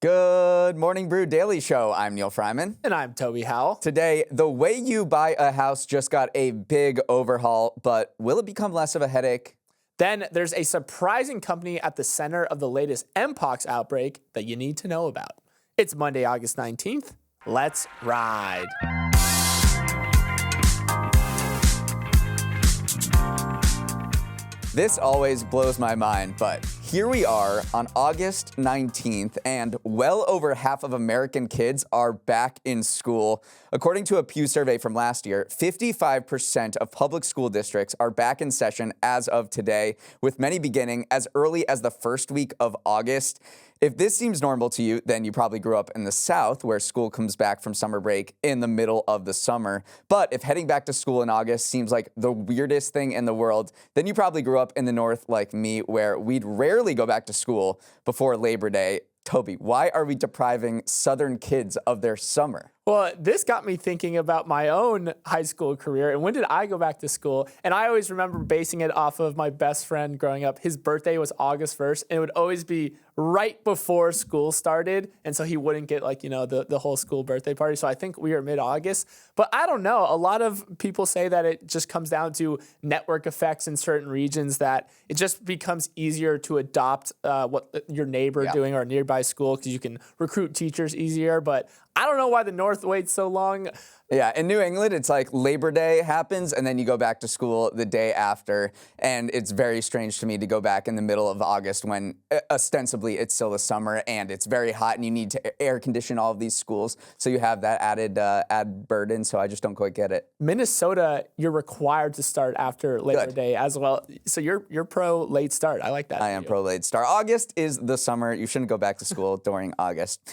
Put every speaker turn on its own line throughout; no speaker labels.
Good morning, Brew Daily Show. I'm Neal Fryman.
And I'm Toby Howell.
Today, the way you buy a house just got a big overhaul, but will it become less of a headache?
Then there's a surprising company at the center of the latest Mpox outbreak that you need to know about. It's Monday, August 19th. Let's ride.
This always blows my mind, but here we are on August 19th, and well over half of American kids are back in school. According to a Pew survey from last year, 55% of public school districts are back in session as of today, with many beginning as early as the first week of August. If this seems normal to you, then you probably grew up in the South, where school comes back from summer break in the middle of the summer. But if heading back to school in August seems like the weirdest thing in the world, then you probably grew up in the North like me, where we'd rarely go back to school before Labor Day. Toby, why are we depriving Southern kids of their summer?
Well, this got me thinking about my own high school career and when did I go back to school? And I always remember basing it off of my best friend growing up. His birthday was August 1st, and it would always be right before school started. And so he wouldn't get the whole school birthday party. So I think we are mid-August. But I don't know. A lot of people say that it just comes down to network effects in certain regions, that it just becomes easier to adopt what your neighbor doing or a nearby school because you can recruit teachers easier. But I don't know why the North waits so long.
Yeah, in New England, it's like Labor Day happens, and then you go back to school the day after. And it's very strange to me to go back in the middle of August when ostensibly it's still the summer and it's very hot and you need to air condition all of these schools. So you have that added burden. So I just don't quite get it.
Minnesota, you're required to start after Labor Day as well. So you're pro late start. I like that.
I am pro late start. August is the summer. You shouldn't go back to school during August.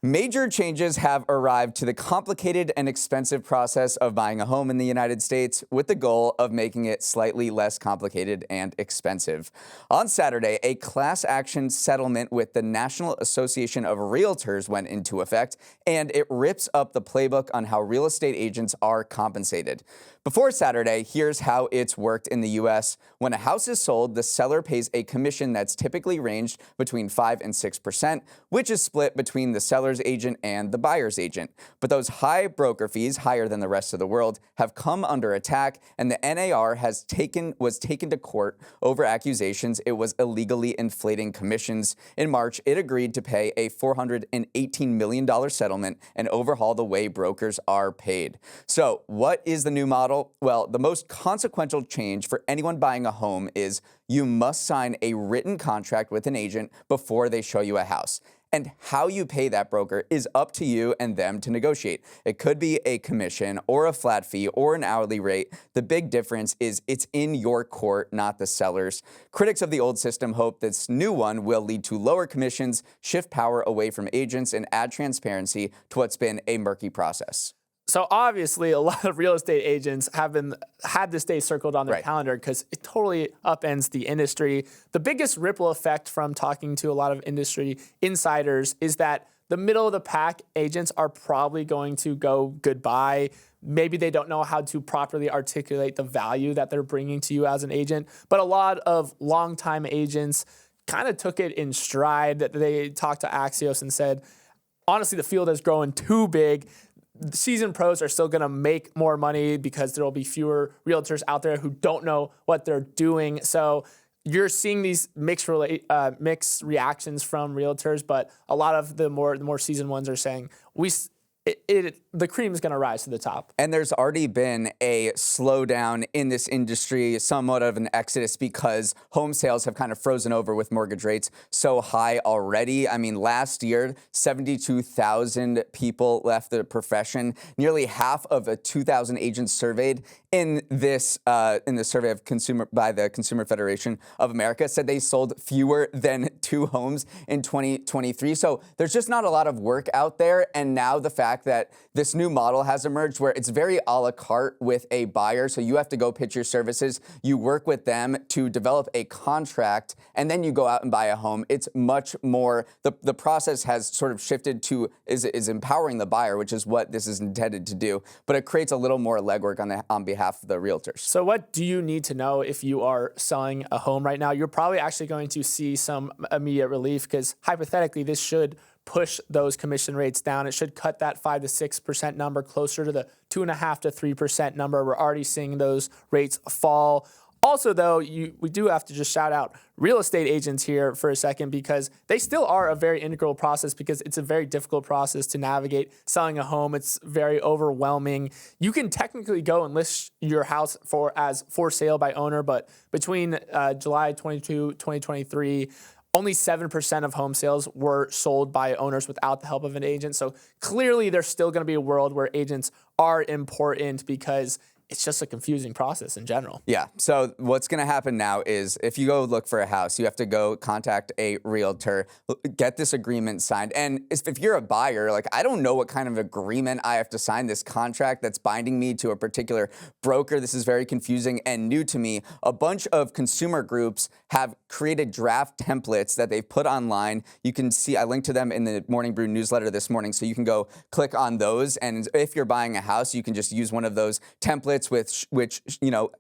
Major changes have arrived to the complicated and expensive process of buying a home in the United States, with the goal of making it slightly less complicated and expensive. On Saturday, a class action settlement with the National Association of Realtors went into effect, and it rips up the playbook on how real estate agents are compensated. Before Saturday, here's how it's worked in the U.S. When a house is sold, the seller pays a commission that's typically ranged between 5 and 6%, which is split between the seller's agent and the buyer's agent. But those high broker fees, higher than the rest of the world, have come under attack, and the NAR was taken to court over accusations it was illegally inflating commissions. In March, it agreed to pay a $418 million settlement and overhaul the way brokers are paid. So, what is the new model? Well, the most consequential change for anyone buying a home is you must sign a written contract with an agent before they show you a house. And how you pay that broker is up to you and them to negotiate. It could be a commission or a flat fee or an hourly rate. The big difference is it's in your court, not the seller's. Critics of the old system hope this new one will lead to lower commissions, shift power away from agents, and add transparency to what's been a murky process.
So obviously, a lot of real estate agents had this day circled on their calendar because it totally upends the industry. The biggest ripple effect from talking to a lot of industry insiders is that the middle of the pack agents are probably going to go goodbye. Maybe they don't know how to properly articulate the value that they're bringing to you as an agent. But a lot of longtime agents kind of took it in stride. They talked to Axios and said, honestly, the field is growing too big. Seasoned pros are still going to make more money because there will be fewer realtors out there who don't know what they're doing. So you're seeing these mixed reactions from realtors, but a lot of the more seasoned ones are saying the cream is going to rise to the top.
And there's already been a slowdown in this industry, somewhat of an exodus, because home sales have kind of frozen over with mortgage rates so high already. I mean, last year, 72,000 people left the profession. Nearly half of the 2,000 agents surveyed in the survey of by the Consumer Federation of America said they sold fewer than 2 homes in 2023. So there's just not a lot of work out there. And now the fact that this new model has emerged where it's very a la carte with a buyer. So you have to go pitch your services. You work with them to develop a contract, and then you go out and buy a home. It's much more, the process has sort of shifted to is empowering the buyer, which is what this is intended to do. But it creates a little more legwork on behalf of the realtors.
So what do you need to know if you are selling a home right now? You're probably actually going to see some immediate relief because hypothetically this should push those commission rates down. It should cut that 5 to 6% number closer to the 2.5 to 3% number. We're already seeing those rates fall. Also, though, we do have to just shout out real estate agents here for a second, because they still are a very integral process, because it's a very difficult process to navigate selling a home. It's very overwhelming. You can technically go and list your house as for sale by owner, but between July 22, 2023, only 7% of home sales were sold by owners without the help of an agent. So clearly there's still going to be a world where agents are important, because it's just a confusing process in general.
Yeah. So what's going to happen now is if you go look for a house, you have to go contact a realtor, get this agreement signed. And if you're a buyer, like, I don't know what kind of agreement I have to sign, this contract that's binding me to a particular broker. This is very confusing and new to me. A bunch of consumer groups have created draft templates that they've put online. You can see, I linked to them in the Morning Brew newsletter this morning, so you can go click on those. And if you're buying a house, you can just use one of those templates which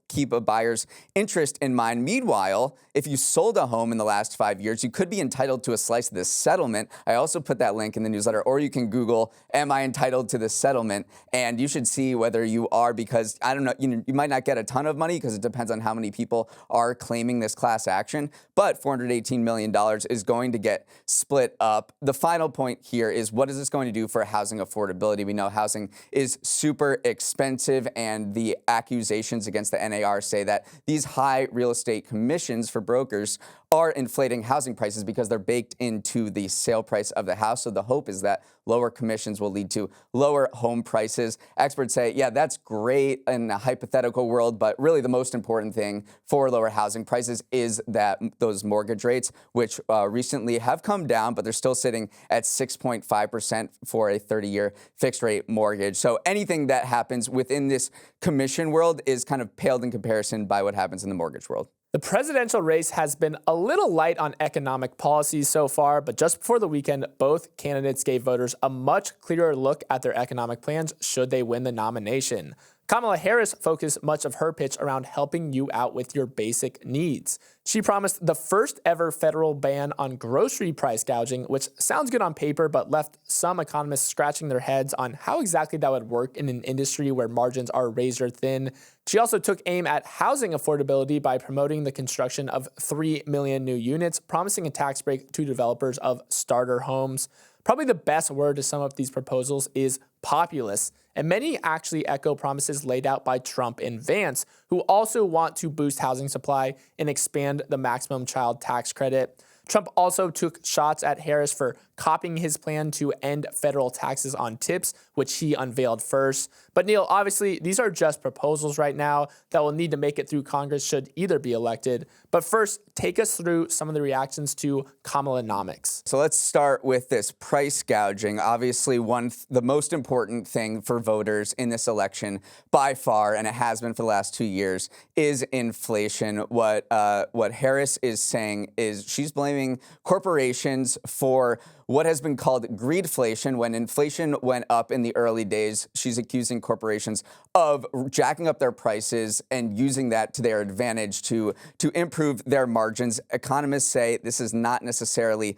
keep a buyer's interest in mind. Meanwhile, if you sold a home in the last 5 years, you could be entitled to a slice of this settlement. I also put that link in the newsletter, or you can Google, am I entitled to this settlement? And you should see whether you are, because I don't know, you might not get a ton of money, because it depends on how many people are claiming this class action, but $418 million is going to get split up. The final point here is, what is this going to do for housing affordability? We know housing is super expensive, and the accusations against the NAR say that these high real estate commissions for brokers are inflating housing prices because they're baked into the sale price of the house. So the hope is that lower commissions will lead to lower home prices. Experts say, yeah, that's great in a hypothetical world, but really the most important thing for lower housing prices is that those mortgage rates, which recently have come down, but they're still sitting at 6.5% for a 30-year fixed rate mortgage. So anything that happens within this commission world is kind of paled in comparison by what happens in the mortgage world.
The presidential race has been a little light on economic policies so far, but just before the weekend, both candidates gave voters a much clearer look at their economic plans should they win the nomination. Kamala Harris focused much of her pitch around helping you out with your basic needs. She promised the first ever federal ban on grocery price gouging, which sounds good on paper, but left some economists scratching their heads on how exactly that would work in an industry where margins are razor thin. She also took aim at housing affordability by promoting the construction of 3 million new units, promising a tax break to developers of starter homes. Probably the best word to sum up these proposals is populist, and many actually echo promises laid out by Trump and Vance, who also want to boost housing supply and expand the maximum child tax credit. Trump also took shots at Harris for copying his plan to end federal taxes on tips, which he unveiled first. But Neal, obviously, these are just proposals right now that will need to make it through Congress should either be elected. But first, take us through some of the reactions to Kamalanomics.
So let's start with this price gouging. Obviously, the most important thing for voters in this election by far, and it has been for the last 2 years, is inflation. What Harris is saying is she's blaming corporations for what has been called greedflation. When inflation went up in the early days, she's accusing corporations of jacking up their prices and using that to their advantage to improve their margins. Economists say this is not necessarily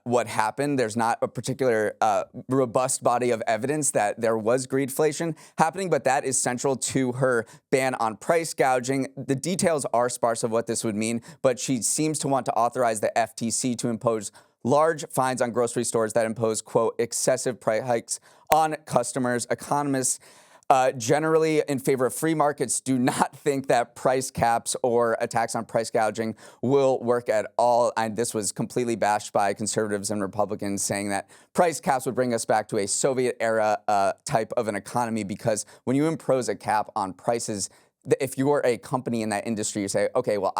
what happened. There's not a particular robust body of evidence that there was greedflation happening, but that is central to her ban on price gouging. The details are sparse of what this would mean, but she seems to want to authorize the FTC to impose large fines on grocery stores that impose, quote, excessive price hikes on customers. Economists generally in favor of free markets do not think that price caps or attacks on price gouging will work at all. And this was completely bashed by conservatives and Republicans, saying that price caps would bring us back to a Soviet-era type of an economy, because when you impose a cap on prices, if you're a company in that industry, you say, okay, well,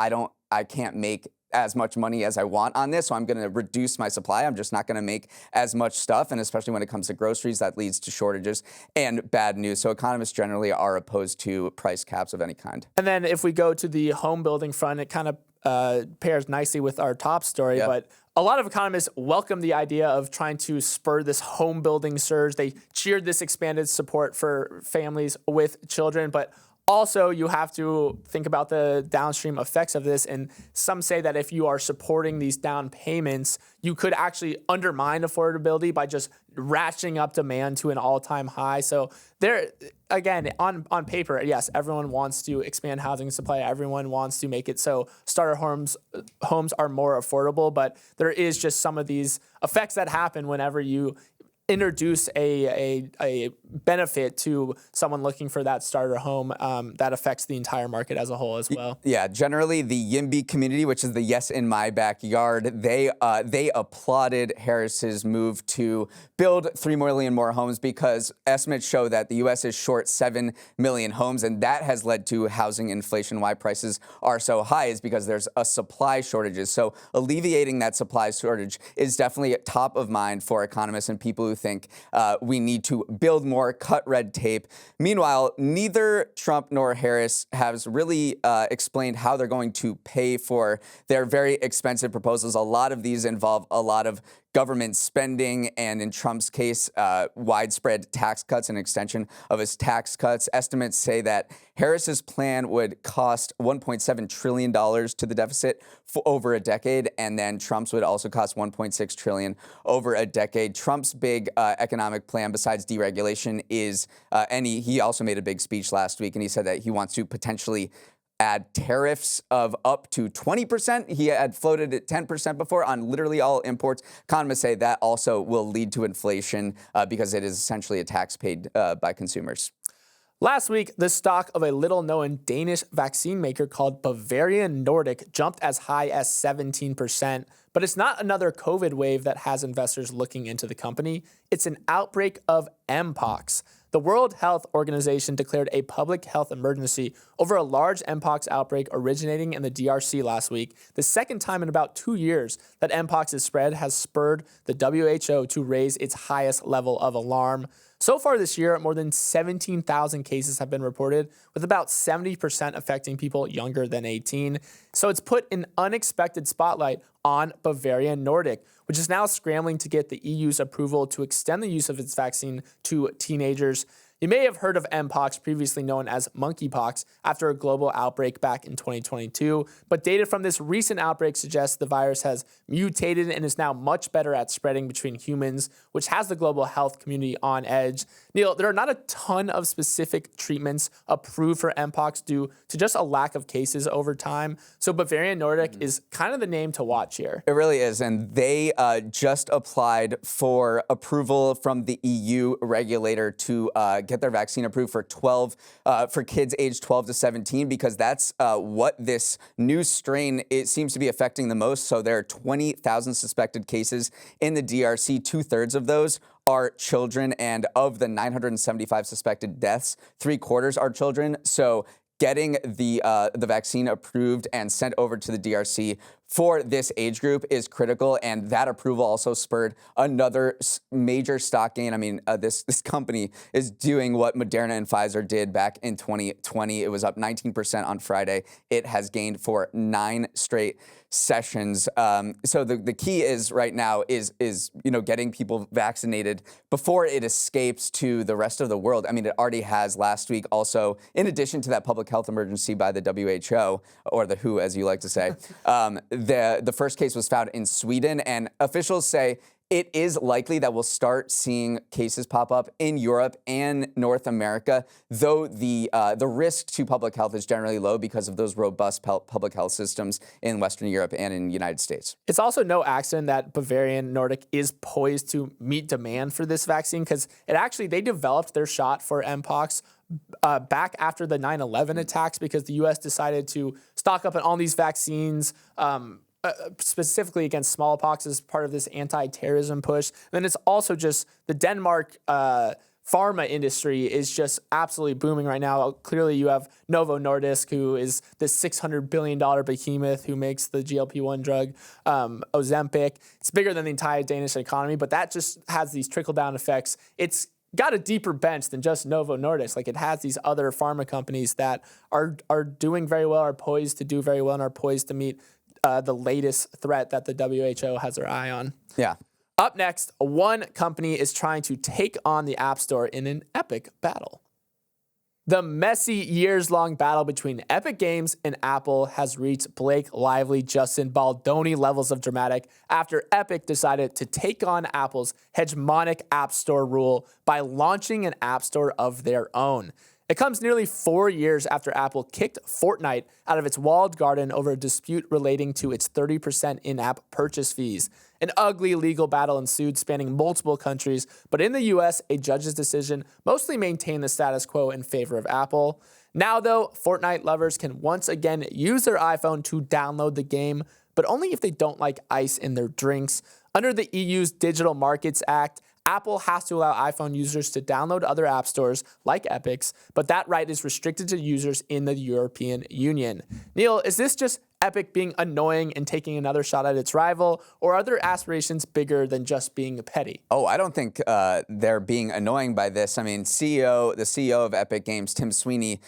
I can't make as much money as I want on this, so I'm going to reduce my supply. I'm just not going to make as much stuff, and especially when it comes to groceries, that leads to shortages and bad news. So economists generally are opposed to price caps of any kind.
And then if we go to the home building front, it kind of pairs nicely with our top story, but a lot of economists welcome the idea of trying to spur this home building surge. They cheered this expanded support for families with children, but Also, you have to think about the downstream effects of this. And some say that if you are supporting these down payments, you could actually undermine affordability by just ratcheting up demand to an all-time high. So there, again, on paper, yes, everyone wants to expand housing supply. Everyone wants to make it so starter homes are more affordable. But there is just some of these effects that happen whenever you introduce a benefit to someone looking for that starter home that affects the entire market as a whole as well.
Yeah, generally the YIMBY community, which is the Yes in My Backyard, they applauded Harris's move to build 3 million more homes because estimates show that the U.S. is short 7 million homes, and that has led to housing inflation. Why prices are so high is because there's a supply shortages. So alleviating that supply shortage is definitely top of mind for economists and people who think we need to build more, cut red tape. Meanwhile, neither Trump nor Harris has really explained how they're going to pay for their very expensive proposals. A lot of these involve a lot of government spending, and in Trump's case, widespread tax cuts and extension of his tax cuts. Estimates say that Harris's plan would cost $1.7 trillion to the deficit for over a decade, and then Trump's would also cost $1.6 trillion over a decade. Trump's big economic plan, besides deregulation, is, and he also made a big speech last week, and he said that he wants to potentially add tariffs of up to 20%. He had floated at 10% before on literally all imports. Economists say that also will lead to inflation because it is essentially a tax paid by consumers.
Last week, the stock of a little-known Danish vaccine maker called Bavarian Nordic jumped as high as 17%. But it's not another COVID wave that has investors looking into the company. It's an outbreak of Mpox. The World Health Organization declared a public health emergency over a large Mpox outbreak originating in the DRC last week. The second time in about 2 years that Mpox's spread has spurred the WHO to raise its highest level of alarm. So far this year, more than 17,000 cases have been reported, with about 70% affecting people younger than 18. So it's put an unexpected spotlight on Bavarian Nordic, which is now scrambling to get the EU's approval to extend the use of its vaccine to teenagers. You may have heard of Mpox, previously known as monkeypox, after a global outbreak back in 2022. But data from this recent outbreak suggests the virus has mutated and is now much better at spreading between humans, which has the global health community on edge. Neal, there are not a ton of specific treatments approved for Mpox due to just a lack of cases over time. So Bavarian Nordic is kind of the name to watch here.
It really is. And they just applied for approval from the EU regulator to get their vaccine approved for kids aged 12 to 17, because that's what this new strain, it seems to be affecting the most. So there are 20,000 suspected cases in the DRC. 2/3 of those are children, and of the 975 suspected deaths, 3/4 are children. So getting the vaccine approved and sent over to the DRC for this age group is critical, and that approval also spurred another major stock gain. I mean, this company is doing what Moderna and Pfizer did back in 2020. It was up 19% on Friday. It has gained for 9 straight sessions. So the key is right now is getting people vaccinated before it escapes to the rest of the world. I mean, it already has last week. Also, in addition to that public health emergency by the WHO, or the WHO, as you like to say, the first case was found in Sweden, and officials say it is likely that we'll start seeing cases pop up in Europe and North America, though the risk to public health is generally low because of those robust public health systems in Western Europe and in the United States.
It's also no accident that Bavarian Nordic is poised to meet demand for this vaccine, because they developed their shot for Mpox back after the 9/11 attacks, because the U.S. decided to stock up on all these vaccines, specifically against smallpox as part of this anti-terrorism push. And then it's also just the Denmark pharma industry is just absolutely booming right now. Clearly, you have Novo Nordisk, who is this $600 billion behemoth who makes the GLP-1 drug Ozempic. It's bigger than the entire Danish economy, but that just has these trickle-down effects. It's got a deeper bench than just Novo Nordisk. Like, it has these other pharma companies that are doing very well, are poised to do very well, and are poised to meet the latest threat that the WHO has their eye on.
Yeah.
Up next, one company is trying to take on the App Store in an epic battle. The messy years-long battle between Epic Games and Apple has reached Blake Lively, Justin Baldoni levels of dramatic after Epic decided to take on Apple's hegemonic App Store rule by launching an App Store of their own. It comes nearly 4 years after Apple kicked Fortnite out of its walled garden over a dispute relating to its 30% in-app purchase fees. An ugly legal battle ensued spanning multiple countries, but in the US, a judge's decision mostly maintained the status quo in favor of Apple. Now, though, Fortnite lovers can once again use their iPhone to download the game, but only if they don't like ice in their drinks. Under the EU's Digital Markets Act, Apple has to allow iPhone users to download other app stores like Epic's, but that right is restricted to users in the European Union. Neal, is this just Epic being annoying and taking another shot at its rival, or are their aspirations bigger than just being petty?
Oh, I don't think they're being annoying by this. I mean, the CEO of Epic Games, Tim Sweeney,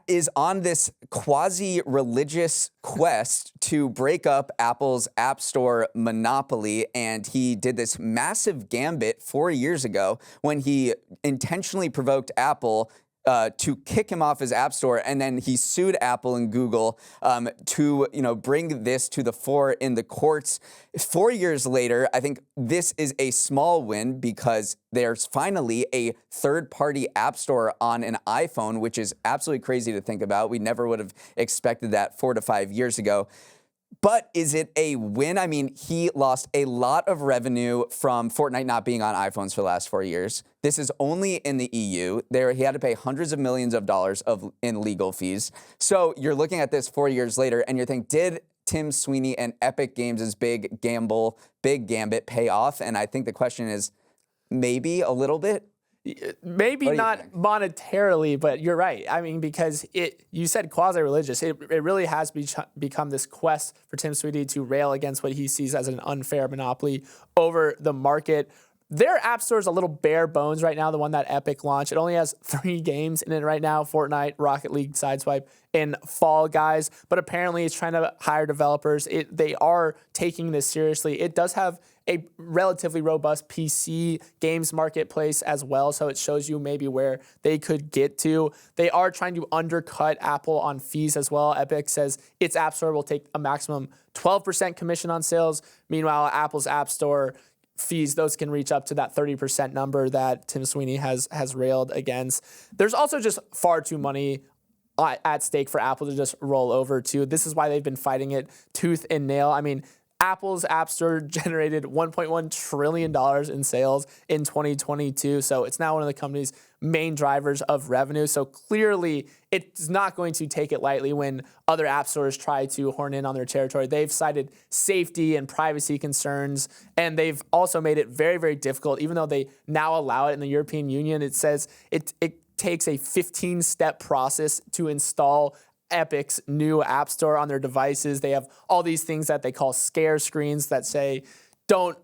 is on this quasi-religious quest to break up Apple's App Store monopoly, and he did this massive gambit 4 years ago when he intentionally provoked Apple to kick him off his App Store, and then he sued Apple and Google to bring this to the fore in the courts. 4 years later, I think this is a small win because there's finally a third-party App Store on an iPhone, which is absolutely crazy to think about. We never would have expected that 4 to 5 years ago. But is it a win? I mean, he lost a lot of revenue from Fortnite not being on iPhones for the last 4 years. This is only in the EU. He had to pay hundreds of millions of dollars in legal fees. So you're looking at this 4 years later, and you're thinking, did Tim Sweeney and Epic Games' big gambit pay off? And I think the question is maybe a little bit.
Maybe not monetarily, but you're right. I mean, because you said quasi-religious. It really has become this quest for Tim Sweeney to rail against what he sees as an unfair monopoly over the market. Their App Store is a little bare bones right now, the one that Epic launched. It only has 3 games in it right now: Fortnite, Rocket League, Sideswipe, and Fall Guys. But apparently it's trying to hire developers. They are taking this seriously. It does have a relatively robust PC games marketplace as well, so it shows you maybe where they could get to. They are trying to undercut Apple on fees as well. Epic says its App Store will take a maximum 12% commission on sales. Meanwhile, Apple's App Store fees, those can reach up to that 30% number that Tim Sweeney has railed against. There's also just far too money at stake for Apple to just roll over to. This is why they've been fighting it tooth and nail. I mean, Apple's App Store generated $1.1 trillion in sales in 2022, so it's now one of the company's main drivers of revenue. So clearly, it's not going to take it lightly when other app stores try to horn in on their territory. They've cited safety and privacy concerns, and they've also made it very, very difficult. Even though they now allow it in the European Union, it says it takes a 15-step process to install Epic's new App Store on their devices. They have all these things that they call scare screens that say, don't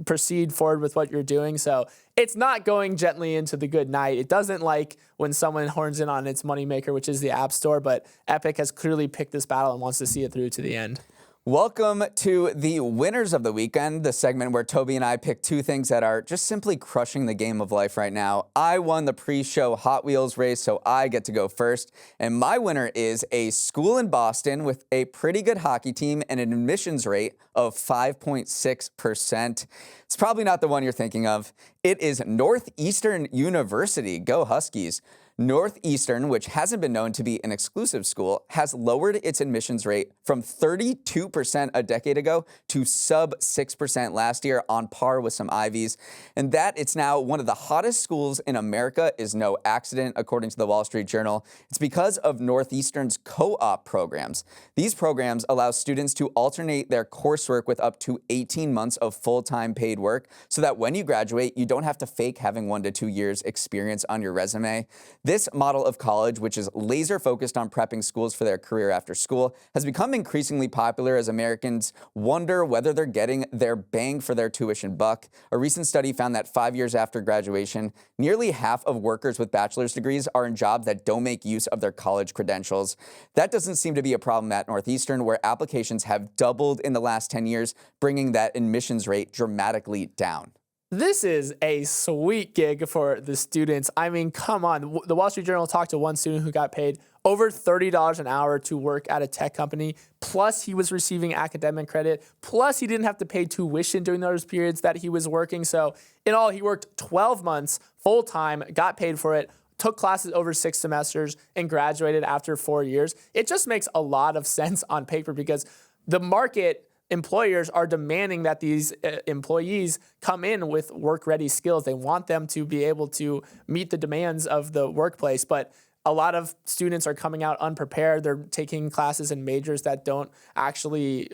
proceed forward with what you're doing. So it's not going gently into the good night. It doesn't like when someone horns in on its moneymaker, which is the App Store, but Epic has clearly picked this battle and wants to see it through to the end.
Welcome to the Winners of the Weekend, the segment where Toby and I pick 2 things that are just simply crushing the game of life right now. I won the pre-show Hot Wheels race, so I get to go first. And my winner is a school in Boston with a pretty good hockey team and an admissions rate of 5.6%. It's probably not the one you're thinking of. It is Northeastern University. Go Huskies. Northeastern, which hasn't been known to be an exclusive school, has lowered its admissions rate from 32% a decade ago to sub 6% last year, on par with some Ivies. And that it's now one of the hottest schools in America is no accident, according to the Wall Street Journal. It's because of Northeastern's co-op programs. These programs allow students to alternate their coursework with up to 18 months of full-time paid work, so that when you graduate, you don't have to fake having 1 to 2 years experience on your resume. This model of college, which is laser focused on prepping schools for their career after school, has become increasingly popular as Americans wonder whether they're getting their bang for their tuition buck. A recent study found that 5 years after graduation, nearly half of workers with bachelor's degrees are in jobs that don't make use of their college credentials. That doesn't seem to be a problem at Northeastern, where applications have doubled in the last 10 years, bringing that admissions rate dramatically down.
This is a sweet gig for the students. I mean, come on. The Wall Street Journal talked to one student who got paid over $30 an hour to work at a tech company. Plus, he was receiving academic credit. Plus, he didn't have to pay tuition during those periods that he was working. So, in all, he worked 12 months full time, got paid for it, took classes over 6 semesters, and graduated after 4 years. It just makes a lot of sense on paper because the market, employers are demanding that these employees come in with work-ready skills. They want them to be able to meet the demands of the workplace, but a lot of students are coming out unprepared. They're taking classes and majors that don't actually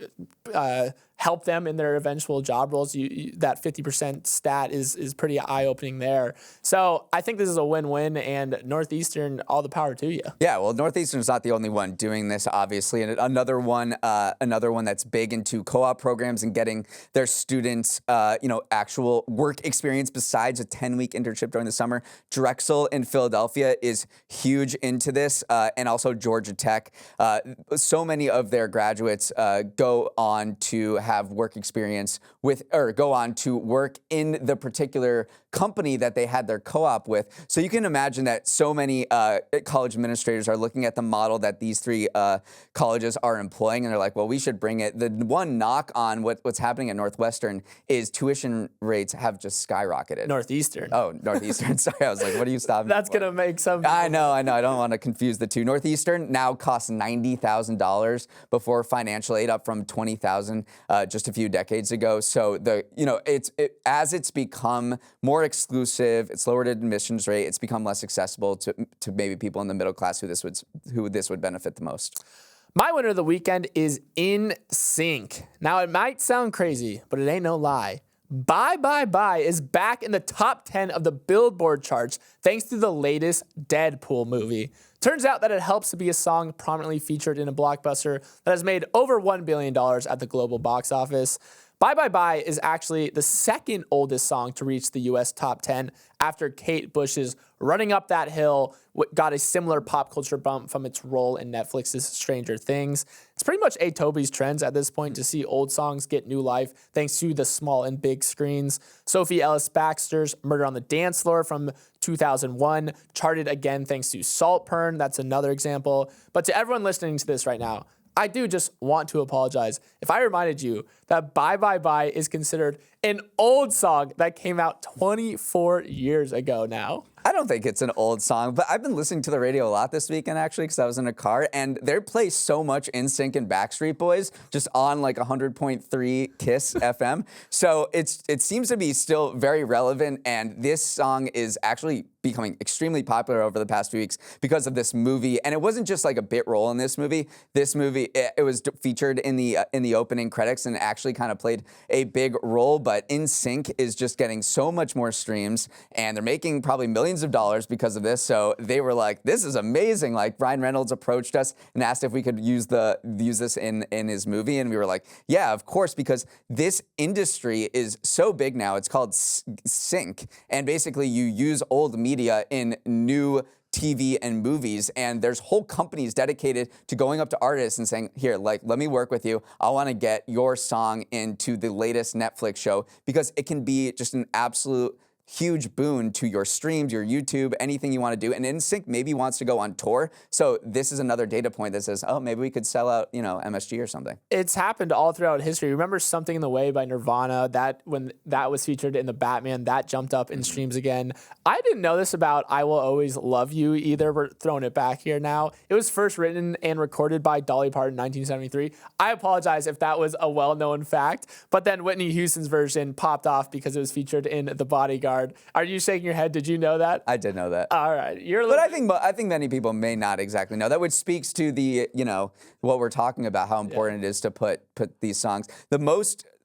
help them in their eventual job roles. That 50% stat is pretty eye-opening there. So I think this is a win-win, and Northeastern, all the power to you.
Yeah, well, Northeastern's not the only one doing this, obviously, and another one that's big into co-op programs and getting their students, actual work experience besides a 10-week internship during the summer. Drexel in Philadelphia is huge into this, and also Georgia Tech. So many of their graduates go on to have work experience go on to work in the particular company that they had their co-op with. So you can imagine that so many college administrators are looking at the model that these three colleges are employing, and they're like, well, we should bring it. The one knock on what's happening at Northwestern is tuition rates have just skyrocketed.
Northeastern.
Oh, Northeastern. Sorry, I was like, what are you stopping?
That's going to make some...
I know. I don't want to confuse the two. Northeastern now costs $90,000 before financial aid, up from $20,000 just a few decades ago. So as it's become more exclusive, it's lowered admissions rate, it's become less accessible to maybe people in the middle class who this would benefit the most.
My winner of the weekend is NSYNC. Now, it might sound crazy, but it ain't no lie. Bye Bye Bye is back in the top 10 of the Billboard charts thanks to the latest Deadpool movie. Turns out that it helps to be a song prominently featured in a blockbuster that has made over $1 billion at the global box office. Bye Bye Bye is actually the second oldest song to reach the U.S. top 10 after Kate Bush's Running Up That Hill got a similar pop culture bump from its role in Netflix's Stranger Things. It's pretty much Toby's trends at this point to see old songs get new life thanks to the small and big screens. Sophie Ellis-Bextor's Murder on the Dance Floor from 2001 charted again thanks to Saltburn. That's another example. But to everyone listening to this right now, I do just want to apologize if I reminded you that Bye Bye Bye is considered an old song that came out 24 years ago now.
I don't think it's an old song, but I've been listening to the radio a lot this weekend, actually, because I was in a car, and they play so much NSYNC and Backstreet Boys just on like 100.3 KISS FM. So it seems to be still very relevant, and this song is actually becoming extremely popular over the past few weeks because of this movie. And it wasn't just like a bit role in this movie. This movie, it was featured in the opening credits and actually kind of played a big role. But NSYNC is just getting so much more streams, and they're making probably millions of dollars because of this. So they were like, this is amazing. Like, Ryan Reynolds approached us and asked if we could use this in his movie, and we were like, yeah, of course, because this industry is so big now. It's called sync, and basically you use old media in new TV and movies, and there's whole companies dedicated to going up to artists and saying, here, like, let me work with you. I want to get your song into the latest Netflix show, because it can be just an absolute huge boon to your streams, your YouTube, anything you want to do. And NSYNC maybe wants to go on tour. So this is another data point that says, oh, maybe we could sell out, MSG or something.
It's happened all throughout history. Remember Something in the Way by Nirvana? That when that was featured in the Batman, that jumped up in streams again. I didn't know this about I Will Always Love You either. We're throwing it back here now. It was first written and recorded by Dolly Parton in 1973. I apologize if that was a well-known fact, but then Whitney Houston's version popped off because it was featured in The Bodyguard. Are you shaking your head? Did you know that?
I did know that.
All right.
But I think many people may not exactly know that, which speaks to the, what we're talking about, how important it is to put these songs.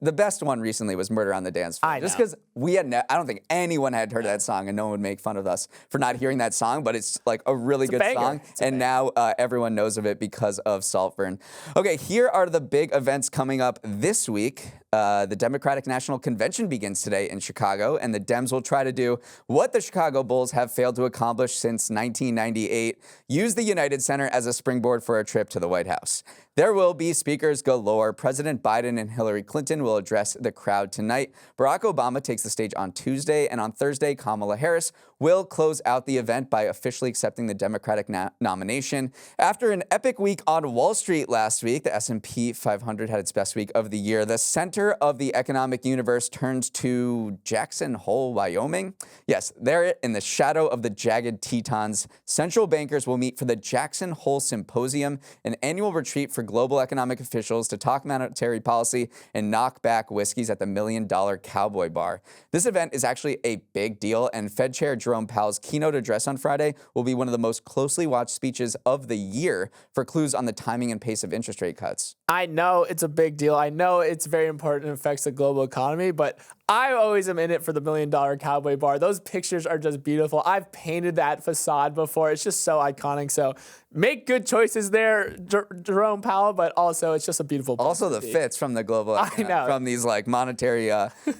The best one recently was Murder on the Dance Floor. Just because I don't think anyone had heard that song, and no one would make fun of us for not hearing that song, but it's like a really good song. And now everyone knows of it because of Saltburn. Okay, here are the big events coming up this week. The Democratic National Convention begins today in Chicago, and the Dems will try to do what the Chicago Bulls have failed to accomplish since 1998, use the United Center as a springboard for a trip to the White House. There will be speakers galore. President Biden and Hillary Clinton will will address the crowd tonight. Barack Obama takes the stage on Tuesday, and on Thursday, Kamala Harris will close out the event by officially accepting the Democratic nomination. After an epic week on Wall Street last week, the S&P 500 had its best week of the year. The center of the economic universe turns to Jackson Hole, Wyoming. Yes, there in the shadow of the jagged Tetons, central bankers will meet for the Jackson Hole Symposium, an annual retreat for global economic officials to talk monetary policy and knock back whiskeys at the $1 Million Cowboy Bar. This event is actually a big deal, and Fed Chair Jerome Powell's keynote address on Friday will be one of the most closely watched speeches of the year for clues on the timing and pace of interest rate cuts.
I know it's a big deal. I know it's very important and affects the global economy, but I always am in it for the $1 Million Cowboy Bar. Those pictures are just beautiful. I've painted that facade before. It's just so iconic. So make good choices there, Jerome Powell, but also it's just a beautiful place.
Also the fits from the global,
I know.
From these like monetary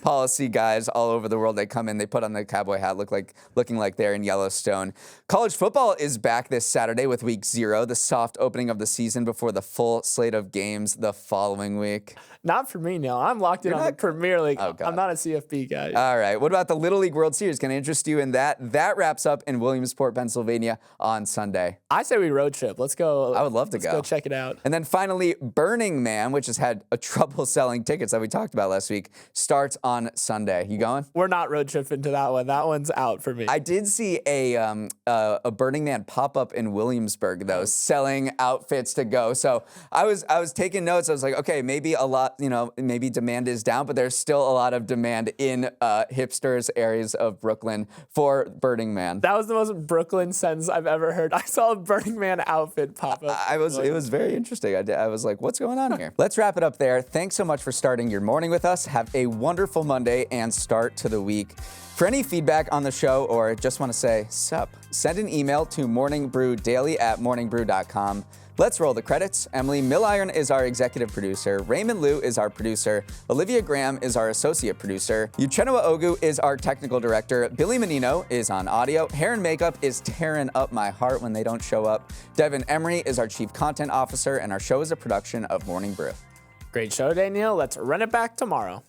policy guys all over the world. They come in, they put on the cowboy hat, looking like they're in Yellowstone. College football is back this Saturday with week 0, the soft opening of the season before the full slate of games the following week.
Not for me, Neal. I'm locked in on the Premier League.
Oh, God.
I'm not a CFB guy.
All right. What about the Little League World Series? Can I interest you in that? That wraps up in Williamsport, Pennsylvania on Sunday.
I say we road trip. Let's go.
I would love to
Let's go check it out.
And then finally, Burning Man, which has had a trouble selling tickets that we talked about last week, starts on Sunday. You going?
We're not road tripping to that one. That one's out for me.
I did see a Burning Man pop-up in Williamsburg, though, selling outfits to go. So I was taking notes. I was like, okay, maybe a lot, maybe demand is down, but there's still a lot of demand in hipsters areas of Brooklyn for Burning Man.
That was the most Brooklyn sentence I've ever heard. I saw a Burning Man outfit pop up.
It was very interesting. I was like, what's going on here? Let's wrap it up there. Thanks so much for starting your morning with us. Have a wonderful Monday and start to the week. For any feedback on the show or just want to say sup, send an email to morningbrewdaily@morningbrew.com. Let's roll the credits. Emily Milliron is our executive producer. Raymond Liu is our producer. Olivia Graham is our associate producer. Uchenua Ogu is our technical director. Billy Menino is on audio. Hair and makeup is tearing up my heart when they don't show up. Devin Emery is our chief content officer, and our show is a production of Morning Brew.
Great show today, Neal. Let's run it back tomorrow.